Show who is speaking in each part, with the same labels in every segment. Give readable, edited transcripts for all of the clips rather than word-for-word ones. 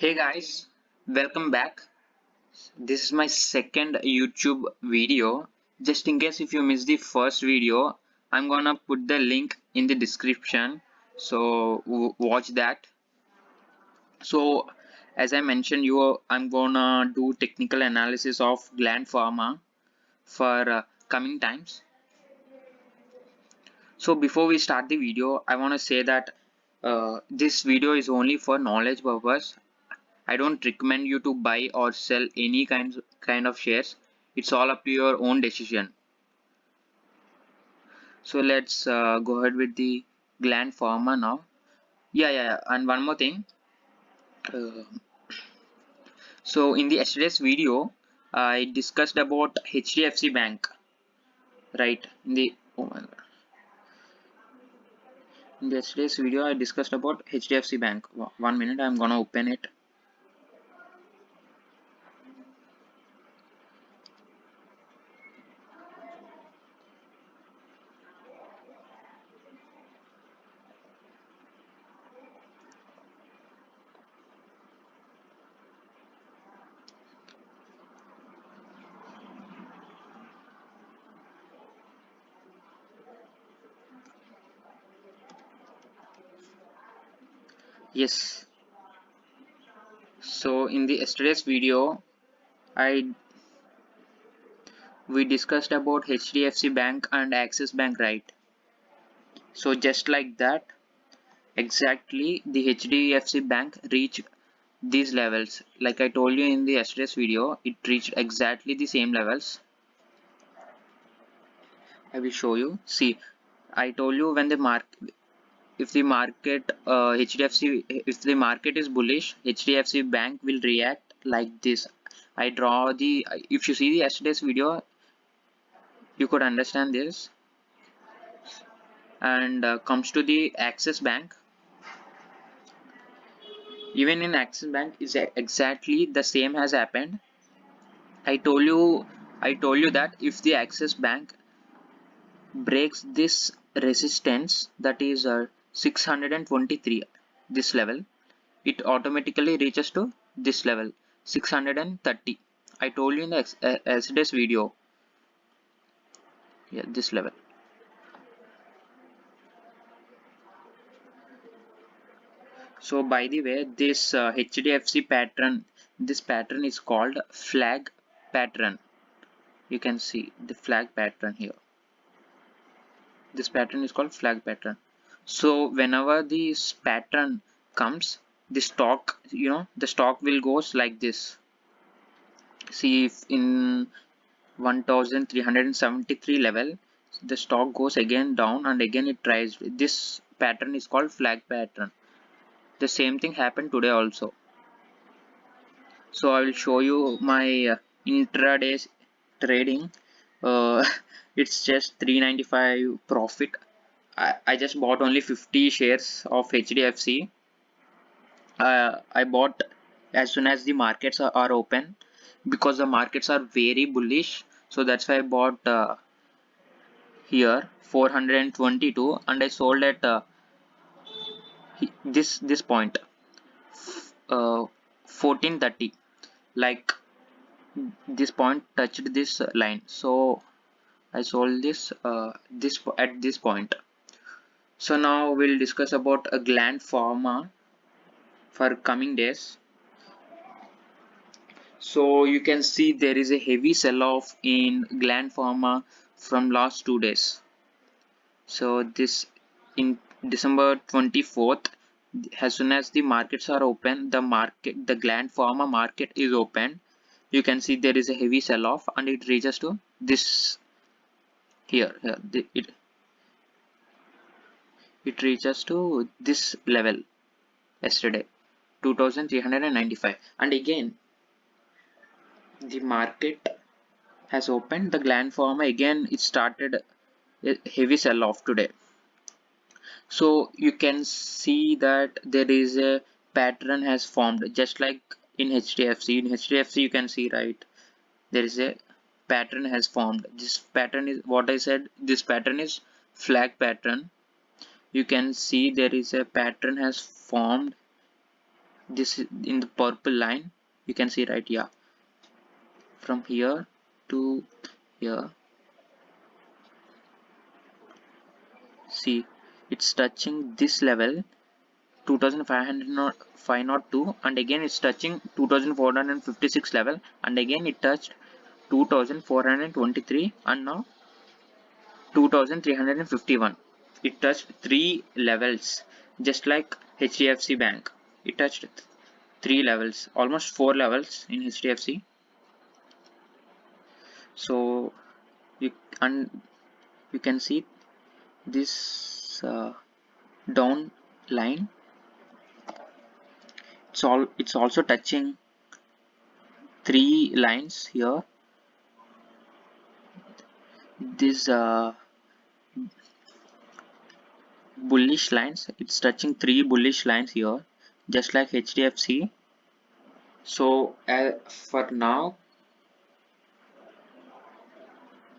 Speaker 1: Hey guys, welcome back. This is my second YouTube video. Just in case if you missed the first video, I'm gonna put the link in the description. So watch that. So as I mentioned you, I'm gonna do technical analysis of Gland Pharma for coming times. So before we start the video, I wanna say that this video is only for knowledge purpose. I don't recommend you to buy or sell any kind of shares. It's all up to your own decision. So let's go ahead with the Gland Pharma now. Yeah. And one more thing. Uh, so in the yesterday's video, I discussed about HDFC Bank, right? Oh my god. In the yesterday's video, I discussed about HDFC Bank. 1 minute, I'm gonna open it. Yes. So in the yesterday's video, I we discussed about HDFC Bank and Axis Bank, right? So just like that, exactly the HDFC Bank reached these levels. Like I told you in the yesterday's video, it reached exactly the same levels. I will show you. See, I told you when the market, if the market if the market is bullish, HDFC Bank will react like this. I draw the, if you see the yesterday's video, you could understand this. And comes to the Axis Bank. Even in Axis Bank is exactly the same has happened. I told you that if the Axis Bank breaks this resistance, that is 623, this level, it automatically reaches to this level 630. I told you in the yesterday's video. Yeah, this level. So by the way, this HDFC pattern, this pattern is called flag pattern. You can see the flag pattern here. This pattern is called flag pattern. So whenever this pattern comes, the stock, the stock will goes like this. See, if in 1373 level, the stock goes again down and again it tries. This pattern is called flag pattern. The same thing happened today also. So I will show you my intraday trading. uh, it's just 395 profit. I just bought only 50 shares of HDFC. I bought as soon as the markets are open, because the markets are very bullish. So that's why I bought here 422, and I sold at this point 1430. Like this point touched this line, so I sold this at this point. So now we'll discuss about a Gland Pharma for coming days. So you can see there is a heavy sell-off in Gland Pharma from last 2 days. So this in December 24th, as soon as the markets are open, the Gland Pharma market is open. You can see there is a heavy sell-off and it reaches to this here. It reaches to this level yesterday, 2395, and again the market has opened. The Gland Pharma again it started a heavy sell-off today. So you can see that there is a pattern has formed, just like in HDFC. In HDFC you can see, right, there is a pattern has formed. This pattern is what I said, this pattern is flag pattern. You can see there is a pattern has formed this is in the purple line, you can see right here, from here to here. See, it's touching this level 2502, and again it's touching 2456 level, and again it touched 2423, and now 2351. It touched 3 levels, just like HDFC Bank. It touched 3 levels, almost 4 levels in HDFC. So you and you can see this down line. It's also touching 3 lines here. This bullish lines, it's touching 3 bullish lines here, just like HDFC. So for now,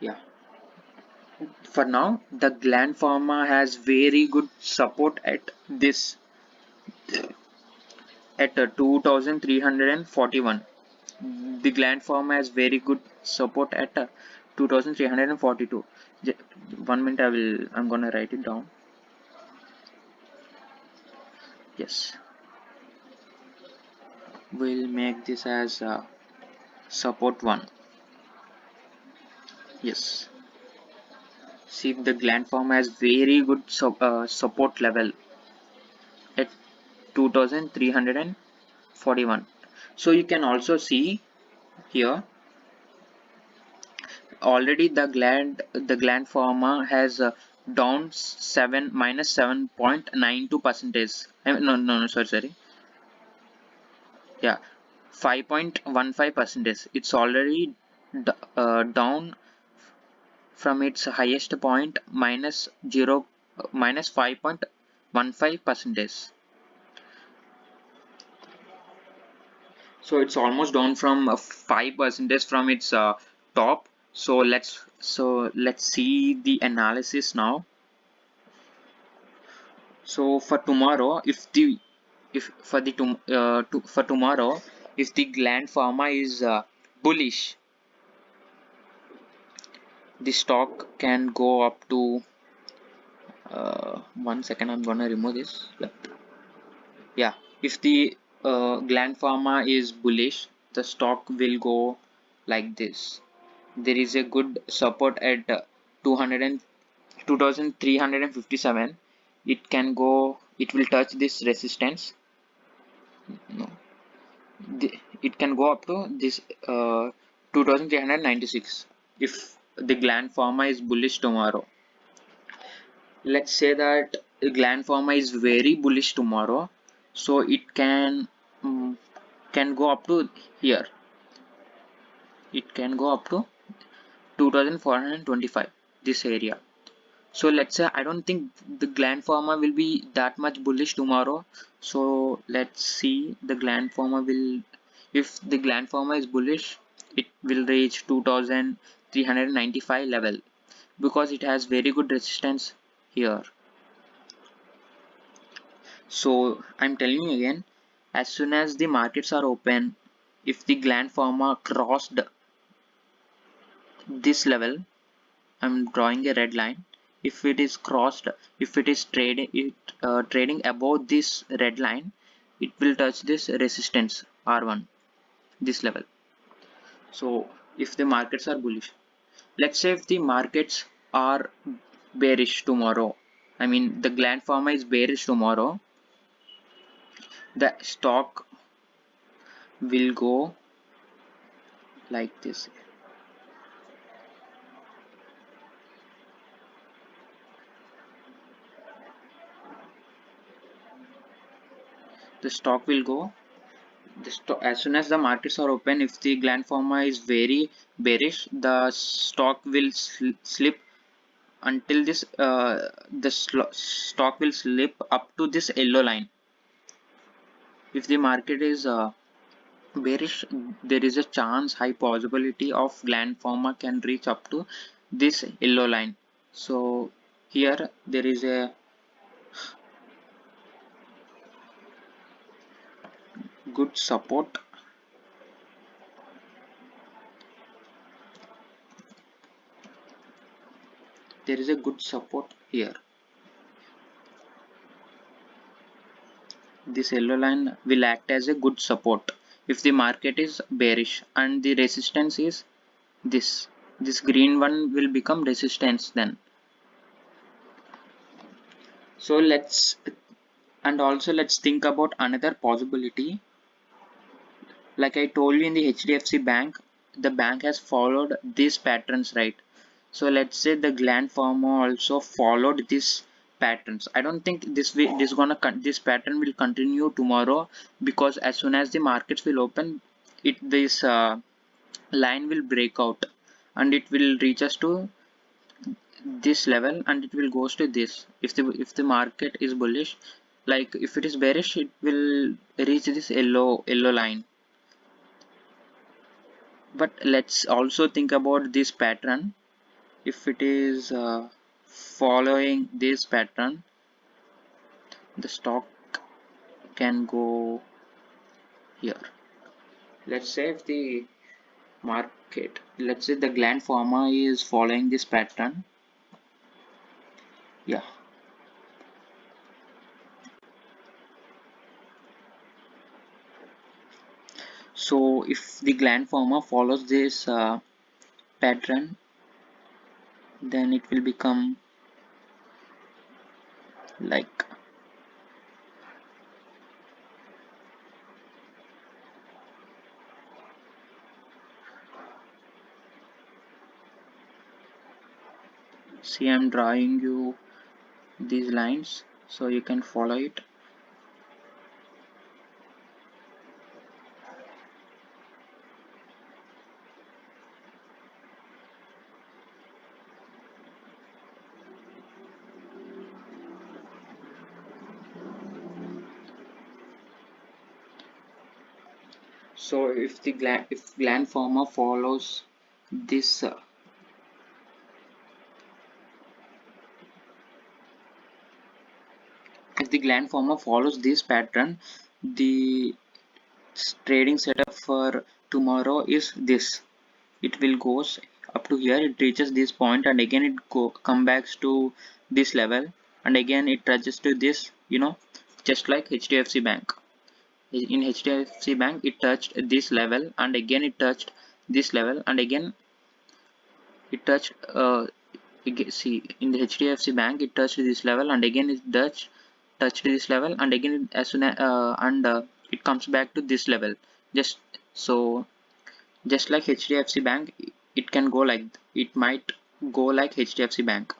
Speaker 1: yeah, for now the Gland Pharma has very good support at this, at 2341. The Gland Pharma has very good support at 2342. 1 minute, I'm gonna write it down. Yes, we'll make this as support 1. Yes, see, the Gland Pharma has very good support level at 2341. So you can also see here, already the gland pharma has down 7 percentage. No, sorry, yeah, 5.15 percentage. It's already down from its highest point, minus 5.15 percentage. So it's almost down from 5 percentage from its top. So let's see the analysis now. So for tomorrow, for tomorrow, if the Gland Pharma is bullish, the stock can go up to 1 second, I'm gonna remove this. Yeah, if the Gland Pharma is bullish, the stock will go like this. There is a good support at 200 and 2357. It will touch this resistance. No, it can go up to this 2396 if the Gland Pharma is bullish tomorrow. Let's say that the Gland Pharma is very bullish tomorrow, so it can go up to here. It can go up to 2425, this area. So let's say I don't think the Gland Pharma will be that much bullish tomorrow. So let's see, the Gland Pharma will, if the Gland Pharma is bullish, it will reach 2395 level, because it has very good resistance here. So I'm telling you again, as soon as the markets are open, if the Gland Pharma crossed this level, I'm drawing a red line. If it is crossed, if it is trading above this red line, it will touch this resistance R1, this level. So if the markets are bullish, let's say if the markets are bearish tomorrow, I mean the Gland Pharma is bearish tomorrow, the stock will go like this. The stock will go, as soon as the markets are open, if the Gland Pharma is very bearish, the stock will slip until this stock will slip up to this yellow line. If the market is bearish, there is a chance, high possibility of Gland Pharma can reach up to this yellow line. So here there is a good support. There is a good support here. This yellow line will act as a good support if the market is bearish, and the resistance is this. This green one will become resistance then. So let's think about another possibility. Like I told you, in the HDFC bank, the bank has followed these patterns, right? So let's say the Gland Pharma also followed these patterns. I don't think this pattern will continue tomorrow, because as soon as the markets will open, this line will break out and it will reach us to this level, and it will goes to this. If the market is bullish, like if it is bearish, it will reach this yellow line. But let's also think about this pattern. If it is following this pattern, the stock can go here. Let's say if the market, let's say the Gland Pharma is following this pattern. Yeah, so if the Gland Pharma follows this pattern, then it will become like, see, I'm drawing you these lines so you can follow it. So if Gland Pharma follows this if the Gland Pharma follows this pattern, the trading setup for tomorrow is this. It will goes up to here, it reaches this point, and again it come back to this level, and again it touches to this, just like HDFC Bank. In HDFC Bank, it touched this level, and again it touched this level, and again it touched see, in the HDFC Bank, it touched this level, and again it touched this level, and again as soon as it comes back to this level. Just so, just like HDFC Bank, it can go like, it might go like HDFC Bank.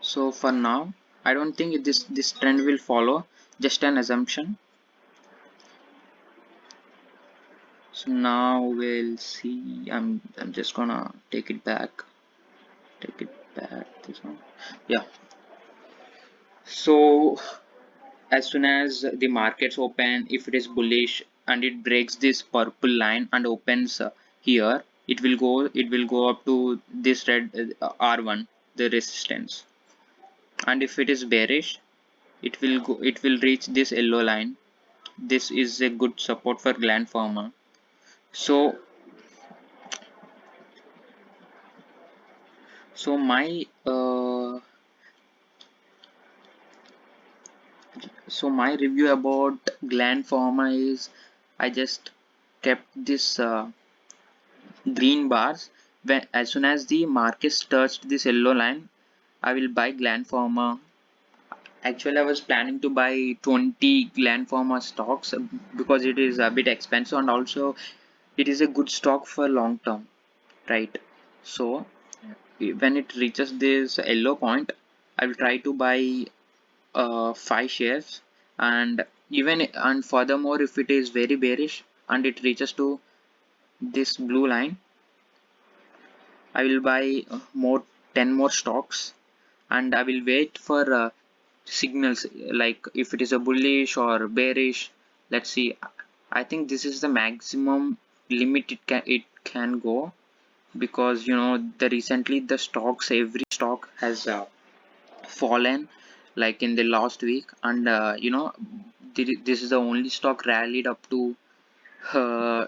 Speaker 1: So for now, I don't think this trend will follow. Just an assumption. So now we'll see. I'm just gonna take it back. Take it back. This one. Yeah. So as soon as the markets open, if it is bullish and it breaks this purple line and opens here, it will go up to this red R1, the resistance. And if it is bearish, it will reach this yellow line. This is a good support for Gland Pharma. So so my review about Gland Pharma is, I just kept this green bars. When as soon as the market touched this yellow line, I will buy Gland Pharma. Actually, I was planning to buy 20 Gland Pharma stocks, because it is a bit expensive, and also it is a good stock for long term, right? So when it reaches this yellow point, I will try to buy 5 shares. And furthermore, if it is very bearish and it reaches to this blue line, I will buy more 10 more stocks, and I will wait for signals, like if it is a bullish or bearish. Let's see. I think this is the maximum limit it can go, because the recently the stocks, every stock has fallen, like in the last week, and this is the only stock rallied up to 3%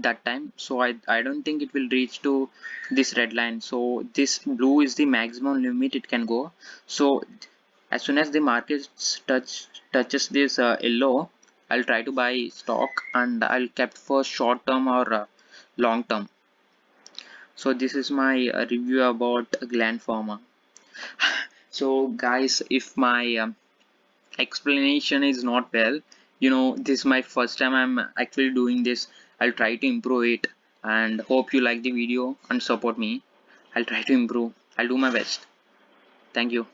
Speaker 1: that time, so I don't think it will reach to this red line. So this blue is the maximum limit it can go. So as soon as the market touches this yellow, I'll try to buy stock and I'll kept for short term or long term. So this is my review about Gland Pharma. So guys, if my explanation is not well, this is my first time I'm actually doing this. I'll try to improve it and hope you like the video and support me. I'll try to improve. I'll do my best. Thank you.